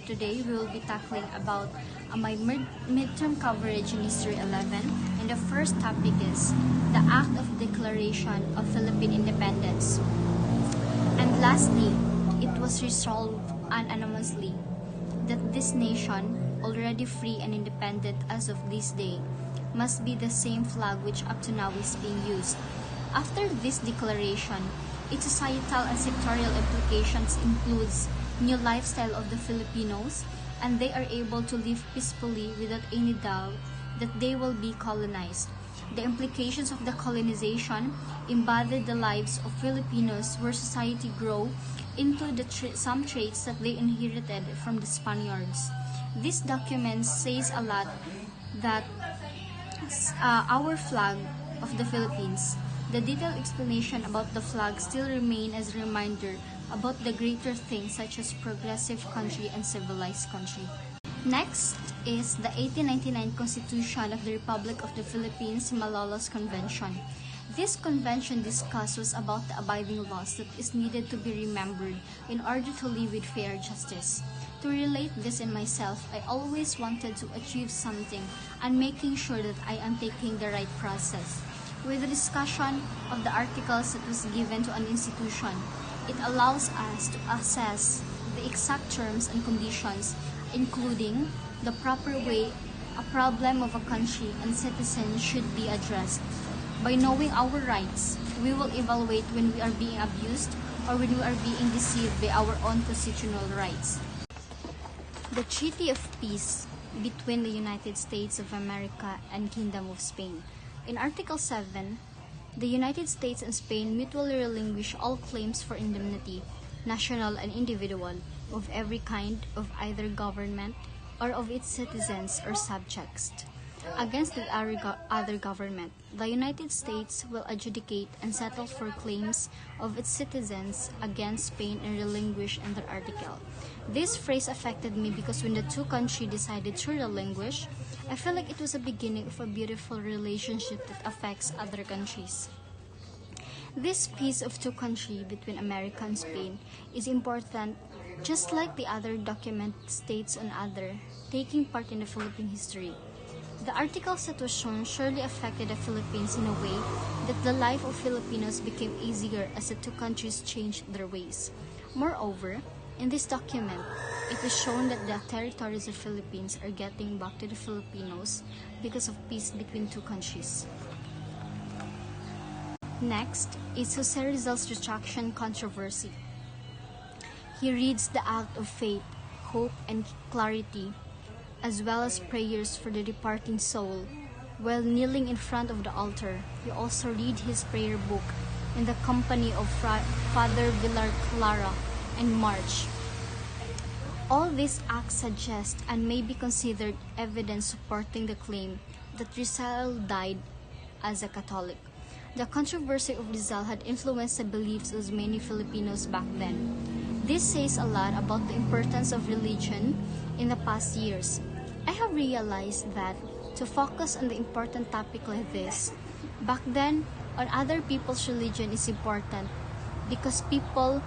today we will be tackling about my midterm coverage in History 11, and the first topic is the Act of Declaration of Philippine Independence. And lastly, it was resolved unanimously that this nation, already free and independent as of this day, must be the same flag which up to now is being used. After this declaration, its societal and sectorial implications includes new lifestyle of the Filipinos, and they are able to live peacefully without any doubt that they will be colonized. The implications of the colonization embodied the lives of Filipinos where society grew into some traits that they inherited from the Spaniards. This document says a lot that our flag of the Philippines. The detailed explanation about the flag still remain as a reminder about the greater things such as progressive country and civilized country. Next is the 1899 Constitution of the Republic of the Philippines, Malolos Convention. This convention discussed was about the abiding laws that is needed to be remembered in order to live with fair justice. To relate this in myself, I always wanted to achieve something and making sure that I am taking the right process. With the discussion of the articles that was given to an institution, it allows us to assess the exact terms and conditions, including the proper way a problem of a country and citizens should be addressed. By knowing our rights, we will evaluate when we are being abused or when we are being deceived by our own constitutional rights. The Treaty of Peace between the United States of America and Kingdom of Spain. In Article 7, the United States and Spain mutually relinquish all claims for indemnity, national and individual, of every kind of either government or of its citizens or subjects, against the other government. The United States will adjudicate and settle for claims of its citizens against Spain and relinquish in the article. This phrase affected me because when the two countries decided to relinquish, I feel like it was a beginning of a beautiful relationship that affects other countries. This peace of two countries between America and Spain is important, just like the other document states on other taking part in the Philippine history. The articles that was shown surely affected the Philippines in a way that the life of Filipinos became easier as the two countries changed their ways. Moreover, in this document, it is shown that the territories of Philippines are getting back to the Filipinos because of peace between two countries. Next is Jose Rizal's retraction controversy. He reads the act of faith, hope, and clarity, as well as prayers for the departing soul. While kneeling in front of the altar, he also read his prayer book in the company of Father Villar Clara and March. All these acts suggest and may be considered evidence supporting the claim that Rizal died as a Catholic. The controversy of Rizal had influenced the beliefs of many Filipinos back then. This says a lot about the importance of religion in the past years. I have realized that to focus on the important topic like this, back then, on other people's religion is important because people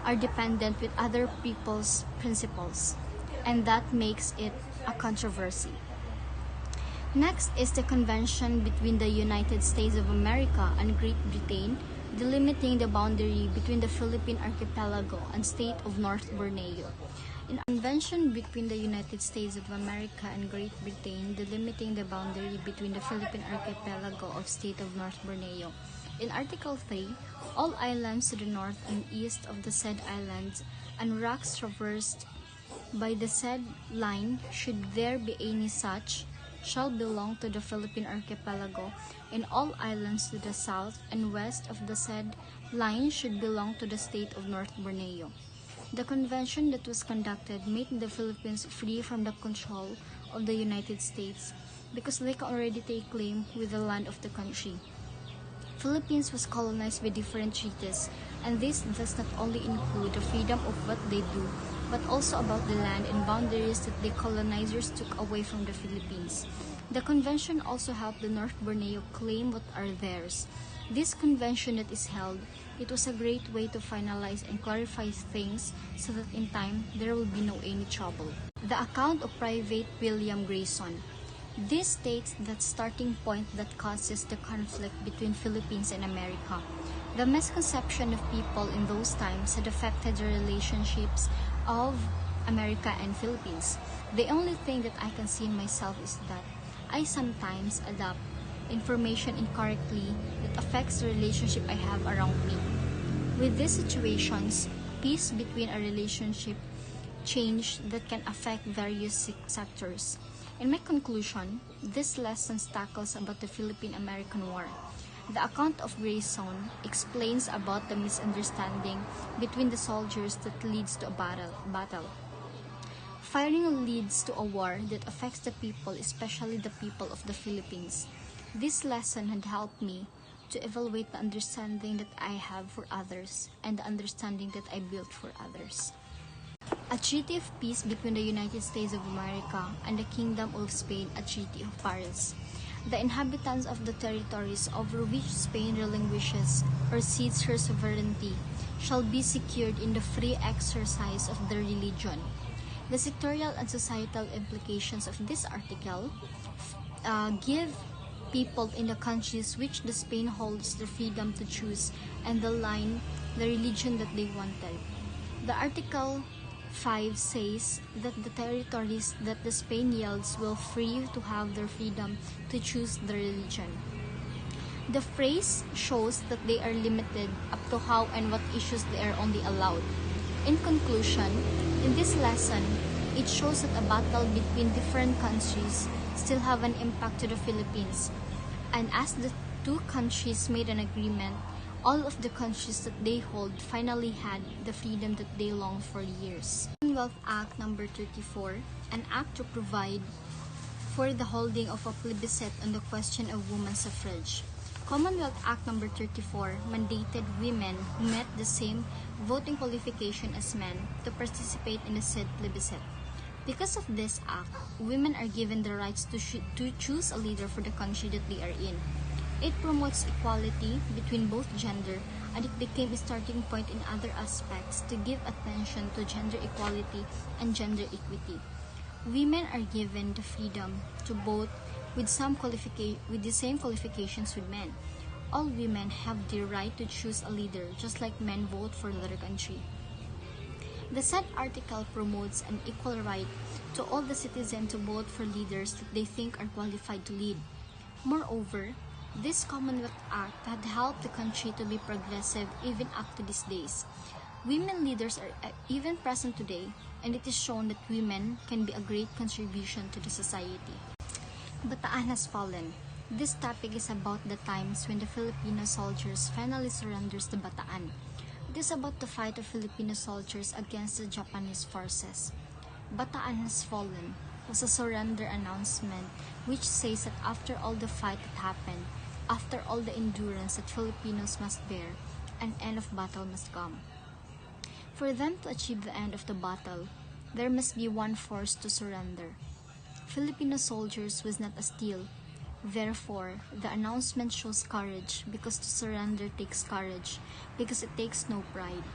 are dependent with other people's principles, and that makes it a controversy. Next is the convention between the United States of America and Great Britain, delimiting the boundary between the Philippine archipelago and state of North Borneo. In a convention between the United States of America and Great Britain, delimiting the boundary between the Philippine archipelago of state of North Borneo. In Article 3, all islands to the north and east of the said islands and rocks traversed by the said line, should there be any such, shall belong to the Philippine archipelago, and all islands to the south and west of the said line should belong to the state of North Borneo. The convention that was conducted made the Philippines free from the control of the United States because they can already take claim with the land of the country. Philippines was colonized by different treaties, and this does not only include the freedom of what they do, but also about the land and boundaries that the colonizers took away from the Philippines. The convention also helped the North Borneo claim what are theirs. This convention that is held It was a great way to finalize and clarify things so that in time there will be no any trouble. The account of Private William Grayson. This states the starting point that causes the conflict between Philippines and America. The misconception of people in those times had affected the relationships of America and Philippines. The only thing that I can see in myself is that I sometimes adapt information incorrectly that affects the relationship I have around me. With these situations, peace between a relationship change that can affect various sectors. In my conclusion, this lesson tackles about the Philippine-American War. The account of Grayson explains about the misunderstanding between the soldiers that leads to a battle. Firing leads to a war that affects the people, especially the people of the Philippines. This lesson had helped me to evaluate the understanding that I have for others and the understanding that I built for others. A treaty of peace between the United States of America and the Kingdom of Spain, a Treaty of Paris. The inhabitants of the territories over which Spain relinquishes or cedes her sovereignty shall be secured in the free exercise of their religion. The sectorial and societal implications of this article give people in the countries which the Spain holds the freedom to choose and align the religion that they wanted. The Article 5 says that the territories that the Spain yields will free to have their freedom to choose their religion. The phrase shows that they are limited up to how and what issues they are only allowed. In conclusion, in this lesson, it shows that a battle between different countries still have an impact to the Philippines. And as the two countries made an agreement, all of the countries that they hold finally had the freedom that they longed for years. Commonwealth Act Number 34, an act to provide for the holding of a plebiscite on the question of women's suffrage. Commonwealth Act Number 34 mandated women who met the same voting qualification as men to participate in the said plebiscite. Because of this act, women are given the rights to choose a leader for the country that they are in. It promotes equality between both gender, and it became a starting point in other aspects to give attention to gender equality and gender equity. Women are given the freedom to vote with the same qualifications with men. All women have the right to choose a leader, just like men vote for their country. The said article promotes an equal right to all the citizens to vote for leaders that they think are qualified to lead. Moreover, this Commonwealth Act had helped the country to be progressive even up to these days. Women leaders are even present today, and it is shown that women can be a great contribution to the society. Bataan has fallen. This topic is about the times when the Filipino soldiers finally surrenders the Bataan. It is about the fight of Filipino soldiers against the Japanese forces. Bataan has fallen was a surrender announcement which says that after all the fight that happened, after all the endurance that Filipinos must bear, an end of battle must come. For them to achieve the end of the battle, there must be one force to surrender. Filipino soldiers was not a steel. Therefore, the announcement shows courage because to surrender takes courage, because it takes no pride.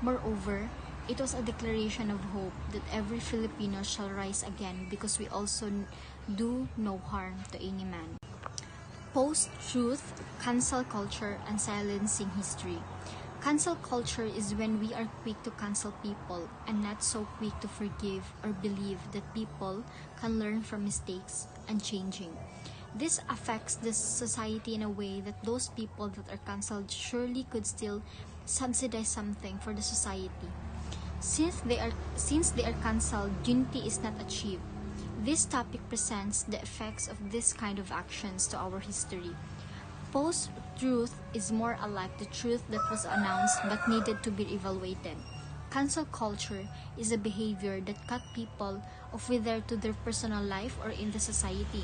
Moreover, it was a declaration of hope that every Filipino shall rise again because we also do no harm to any man. Post-truth, cancel culture, and silencing history. Cancel culture is when we are quick to cancel people and not so quick to forgive or believe that people can learn from mistakes and changing. This affects the society in a way that those people that are cancelled surely could still subsidize something for the society. Since they are cancelled, unity is not achieved. This topic presents the effects of this kind of actions to our history. Post-truth is more alike the truth that was announced but needed to be evaluated. Cancel culture is a behavior that cut people off whether to their personal life or in the society.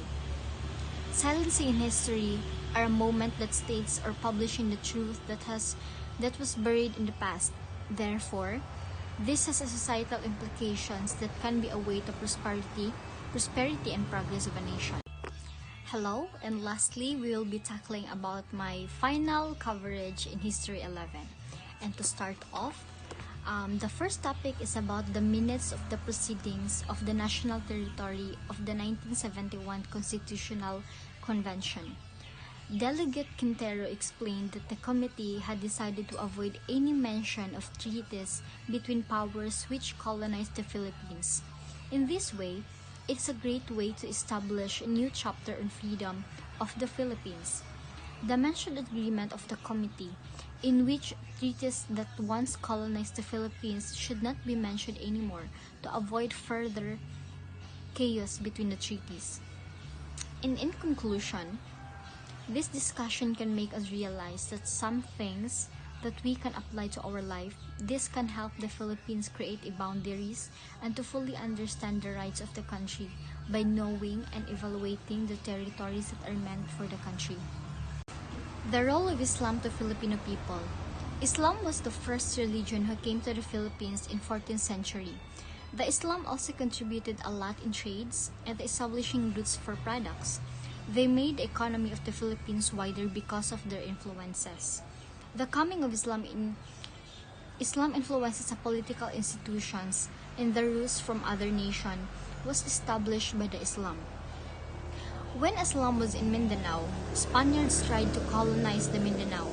Silencing in history are a moment that states or publishing the truth that was buried in the past. Therefore, this has a societal implications that can be a way to prosperity and progress of a nation. Hello, and lastly, we will be tackling about my final coverage in History 11. And to start off, the first topic is about the minutes of the proceedings of the National Territory of the 1971 Constitutional Convention. Delegate Quintero explained that the committee had decided to avoid any mention of treaties between powers which colonized the Philippines. In this way, it's a great way to establish a new chapter on freedom of the Philippines. The mentioned agreement of the committee, in which treaties that once colonized the Philippines should not be mentioned anymore to avoid further chaos between the treaties. And in conclusion, this discussion can make us realize that some things that we can apply to our life, this can help the Philippines create boundaries and to fully understand the rights of the country by knowing and evaluating the territories that are meant for the country. The role of Islam to Filipino people. Islam was the first religion who came to the Philippines in 14th century. The Islam also contributed a lot in trades and establishing routes for products. They made the economy of the Philippines wider because of their influences. The coming of Islam influences the political institutions, and the rules from other nations was established by the Islam. When Islam was in Mindanao, Spaniards tried to colonize the Mindanao.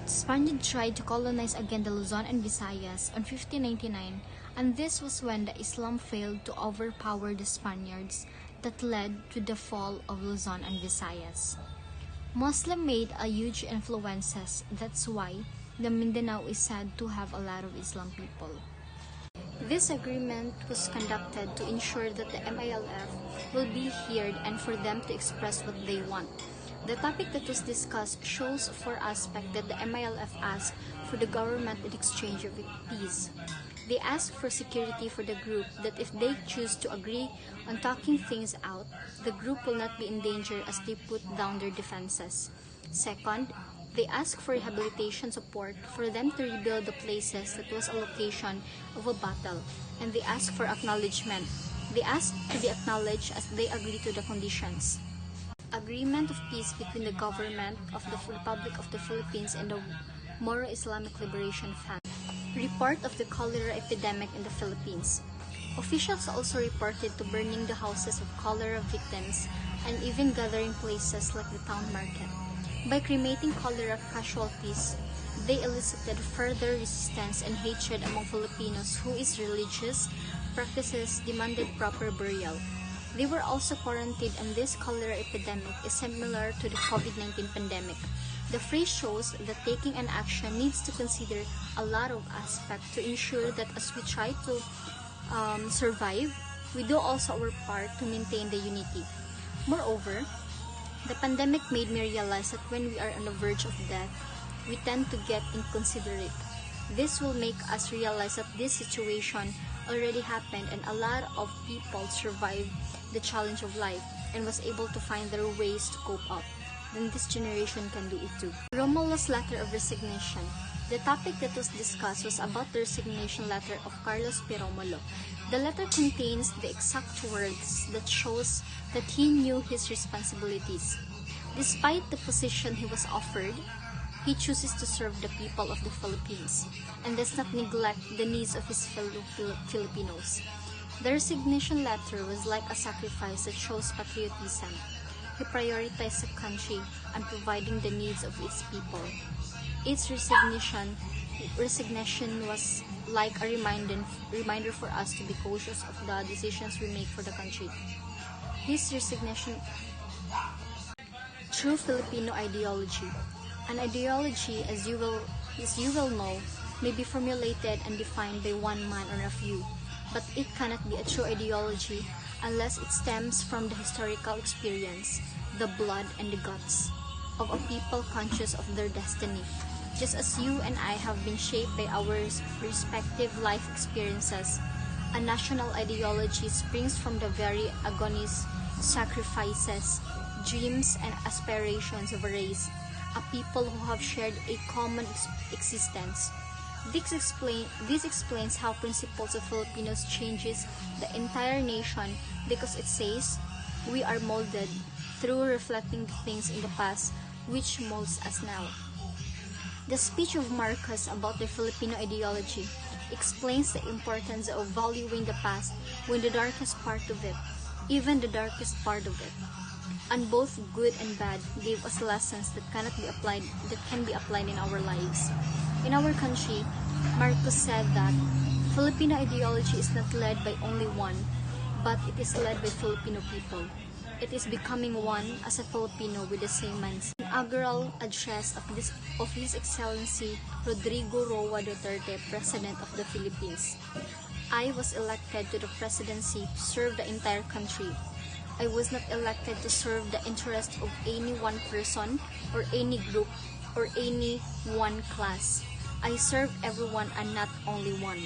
Spaniards tried to colonize again the Luzon and Visayas on 1599, and this was when the Islam failed to overpower the Spaniards that led to the fall of Luzon and Visayas. Muslim made a huge influences, that's why the Mindanao is said to have a lot of Islam people. This agreement was conducted to ensure that the MILF will be heard and for them to express what they want. The topic that was discussed shows four aspects that the MILF asked for the government in exchange of peace. They asked for security for the group, that if they choose to agree on talking things out, the group will not be in danger as they put down their defenses. Second, they asked for rehabilitation support for them to rebuild the places that was a location of a battle, and they asked for acknowledgement. They asked to be acknowledged as they agree to the conditions. Agreement of peace between the government of the Republic of the Philippines and the Moro Islamic Liberation Front. Report of the cholera epidemic in the Philippines. Officials also reported to burning the houses of cholera victims and even gathering places like the town market. By cremating cholera casualties, they elicited further resistance and hatred among Filipinos who is religious practices demanded proper burial. They were also quarantined, and this cholera epidemic is similar to the COVID-19 pandemic. The phrase shows that taking an action needs to consider a lot of aspects to ensure that as we try to survive, we do also our part to maintain the unity. Moreover, the pandemic made me realize that when we are on the verge of death, we tend to get inconsiderate. This will make us realize that this situation already happened and a lot of people survived the challenge of life and was able to find their ways to cope up. Then this generation can do it too. Romulo's letter of resignation. The topic that was discussed was about the resignation letter of Carlos P. Romulo. The letter contains the exact words that shows that he knew his responsibilities. Despite the position he was offered, he chooses to serve the people of the Philippines and does not neglect the needs of his fellow Filipinos. The resignation letter was like a sacrifice that shows patriotism. He prioritized the country and providing the needs of its people. Its resignation was like a reminder for us to be cautious of the decisions we make for the country. His resignation. True Filipino ideology. An ideology, as you will know, may be formulated and defined by one man or a few, but it cannot be a true ideology unless it stems from the historical experience, the blood and the guts of a people conscious of their destiny. Just as you and I have been shaped by our respective life experiences, a national ideology springs from the very agonies, sacrifices, dreams, and aspirations of a race, a people who have shared a common existence. This explains how principles of Filipinos changes the entire nation, because it says we are molded through reflecting the things in the past which molds us now. The speech of Marcos about the Filipino ideology explains the importance of valuing the past when the darkest part of it, even the darkest part of it, and both good and bad, gave us lessons that can be applied in our lives. In our country, Marcos said that Filipino ideology is not led by only one, but it is led by Filipino people. It is becoming one as a Filipino with the same mindset. Inaugural address of His Excellency Rodrigo Roa Duterte, President of the Philippines. I was elected to the presidency to serve the entire country. I was not elected to serve the interest of any one person or any group or any one class. I serve everyone and not only one.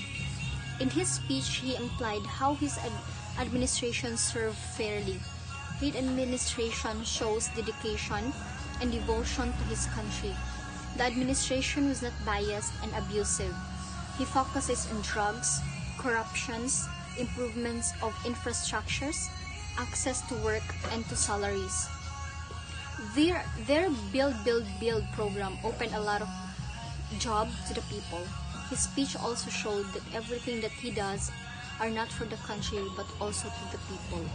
In his speech, he implied how his administration served fairly. His administration shows dedication and devotion to his country. The administration was not biased and abusive. He focuses on drugs, corruptions, improvements of infrastructures, access to work and to salaries. Their Build program opened a lot of jobs to the people. His speech also showed that everything that he does are not for the country but also to the people.